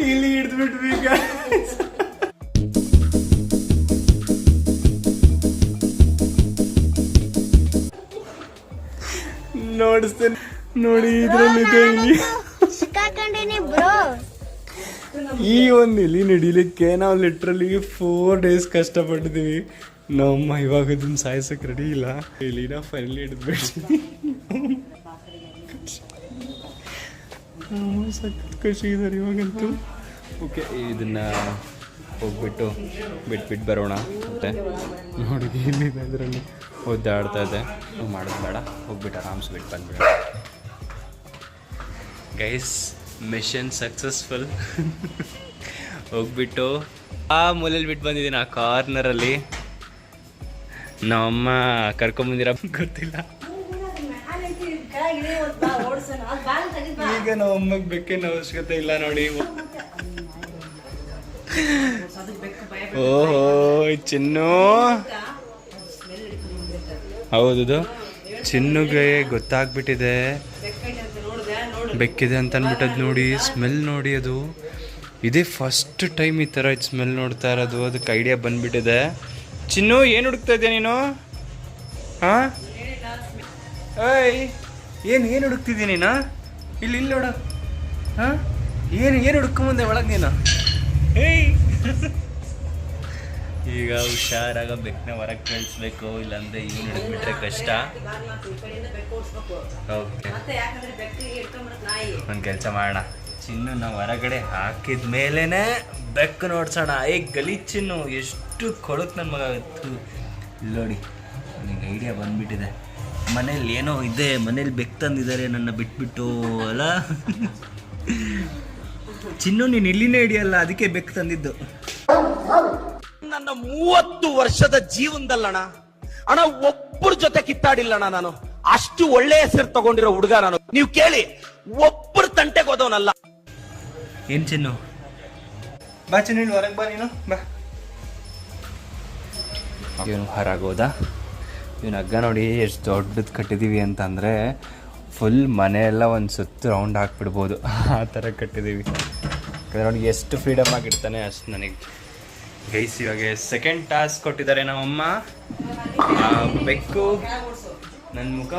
ಇಲ್ಲಿ ಹಿಡಿದ್ಬಿಟ್ವಿ ನೋಡಿಸ್ತೇನೆ ನೋಡಿ ಇದ್ರಲ್ಲಿ ಈ ಒಂದು ಇಲಿ ನಡಿಲಿಕ್ಕೆ ನಾವು ಲಿಟ್ರಲಿ 4 days ಕಷ್ಟಪಟ್ಟಿದ್ದೀವಿ. ನಮ್ಮ ಇವಾಗ ಇದನ್ನ ಸಾಯಿಸಕ್ಕೆ ರೆಡಿ ಇಲ್ಲ. ಇಲಿನ ಫೈನಲಿ ಹಿಡಿದ್ಬಿಟ್ಟು ಸಖತ್ ಖುಷಿ ಇದ್ದಾರೆ ಇವಾಗಂತೂ. ಓಕೆ, ಇದನ್ನ ಹೋಗ್ಬಿಟ್ಟು ಬಿಟ್ಬಿಟ್ಟು ಬರೋಣ. ಮತ್ತೆ ನೋಡಿ ಏನಿದೆ ಅದರಲ್ಲಿ ಒದ್ದಾಡ್ತಾ ಇದೆ. ಮಾಡೋದು ಬೇಡ, ಹೋಗ್ಬಿಟ್ಟು ಆರಾಮ್ಸೆ ಬಿಟ್ಟು ಬಂದ್ಬಿಡೋಣ. Guys, mission successful. ಹೋಗ್ಬಿಟ್ಟು ಆ ಮೂಲೆಯಲ್ಲಿ ಬಿಟ್ಟು ಬಂದಿದ್ದೀನಿ, ಆ ಕಾರ್ನರಲ್ಲಿ. ನಮ್ಮಮ್ಮ ಕರ್ಕೊಂಬಂದಿರ ಗೊತ್ತಿಲ್ಲ. ಈಗ ನಮ್ಮಮ್ಮಗೆ ಬೆಕ್ಕಿನ ಅವಶ್ಯಕತೆ ಇಲ್ಲ ನೋಡಿ. ಓಹೋ ಚಿನ್ನು, ಹೌದು ಚಿನ್ನುಗೆ ಗೊತ್ತಾಗ್ಬಿಟ್ಟಿದೆ ಬೆಕ್ಕಿದೆ ಅಂತ ಅನ್ಬಿಟ್ಟದ್. ನೋಡಿ ಸ್ಮೆಲ್ ನೋಡಿ, ಅದು ಇದೇ ಫಸ್ಟ್ ಟೈಮ್ ಈ ಥರ ಸ್ಮೆಲ್ ನೋಡ್ತಾ ಇರೋದು. ಅದಕ್ಕೆ ಐಡಿಯಾ ಬಂದ್ಬಿಟ್ಟಿದೆ. ಚಿನ್ನು, ಏನು ಹುಡುಕ್ತಾ ಇದೆಯಾ ನೀನು? ಹಾಂ, ಏಯ್ ಏನು ಹುಡುಕ್ತಿದ್ದೀಯ ನೀನು? ಇಲ್ಲಿ ನೋಡ. ಹಾಂ, ಏನು ಹುಡ್ಕೊಂಬಂದೆ ಒಳಗೆ ನೀನು? ಏಯ್, ಈಗ ಹುಷಾರಾಗ ಬೆಕ್ಕನ್ನ ಹೊರಗೆ ಕಳಿಸ್ಬೇಕು, ಇಲ್ಲಾಂದ್ರೆ ಇವ್ನು ಹಿಡಿದ್ಬಿಟ್ರೆ ಕಷ್ಟ. ಓಕೆ, ಒಂದು ಕೆಲಸ ಮಾಡೋಣ, ಚಿನ್ನು ನಾವು ಹೊರಗಡೆ ಹಾಕಿದ ಮೇಲೇ ಬೆಕ್ಕು ನೋಡ್ಸೋಣ. ಗಲೀಜ್ ಚಿನ್ನು, ಎಷ್ಟು ಕೊಳಕ್ ನನ್ನ ಮಗ ಆಗುತ್ತೆ. ಇಲ್ಲಿ ನೋಡಿ, ನನಗೆ ಐಡಿಯಾ ಬಂದ್ಬಿಟ್ಟಿದೆ. ಮನೇಲಿ ಏನೋ ಇದೆ, ಮನೇಲಿ ಬೆಕ್ಕು ತಂದಿದ್ದಾರೆ ನನ್ನ ಬಿಟ್ಬಿಟ್ಟು ಅಲ್ಲ. ಚಿನ್ನು, ನೀನು ಇಲ್ಲಿನೇ ಹಿಡಿಯಲ್ಲ, ಅದಕ್ಕೆ ಬೆಕ್ಕು ತಂದಿದ್ದು. ನನ್ನ 30 ವರ್ಷದ ಜೀವನದಲ್ಲಣ್ಣ ಅಣ್ಣ ಒಬ್ಬರ ಜೊತೆ ಕಿತ್ತಾಡಿಲ್ಲಣ್ಣ ನಾನು. ಅಷ್ಟು ಒಳ್ಳೆ ಹೆಸರು ತಗೊಂಡಿರೋ ಹುಡುಗ ನಾನು. ನೀವು ಕೇಳಿ, ಒಬ್ಬರ ತಂಟೆಗೆ ಹೋದವನಲ್ಲ. ಏನ್ ಚಿನ್ನು, ಬಾ ಚಿನ್ನು, ಹೊರಗೆ ಬಾ ನೀನು, ಬಾ. ಇವನು ಹೊರಗೋದ. ಇವನು ಹಗ್ಗ ನೋಡಿ ಎಷ್ಟು ದೊಡ್ಡದು ಕಟ್ಟಿದ್ದೀವಿ ಅಂತಂದರೆ ಫುಲ್ ಮನೆಯೆಲ್ಲ ಒಂದು ಸುತ್ತು ರೌಂಡ್ ಹಾಕ್ಬಿಡ್ಬೋದು, ಆ ಥರ ಕಟ್ಟಿದ್ದೀವಿ. ನೋಡಿ ಎಷ್ಟು ಫ್ರೀಡಮ್ ಆಗಿರ್ತಾನೆ ಅಷ್ಟು ನನಗೆ. ಗೈಸ್, ಇವಾಗ ಸೆಕೆಂಡ್ ಟಾಸ್ಕ್ ಕೊಟ್ಟಿದ್ದಾರೆ ನಮ್ಮಮ್ಮ. ಬೆಕ್ಕು ನನ್ನ ಮುಖ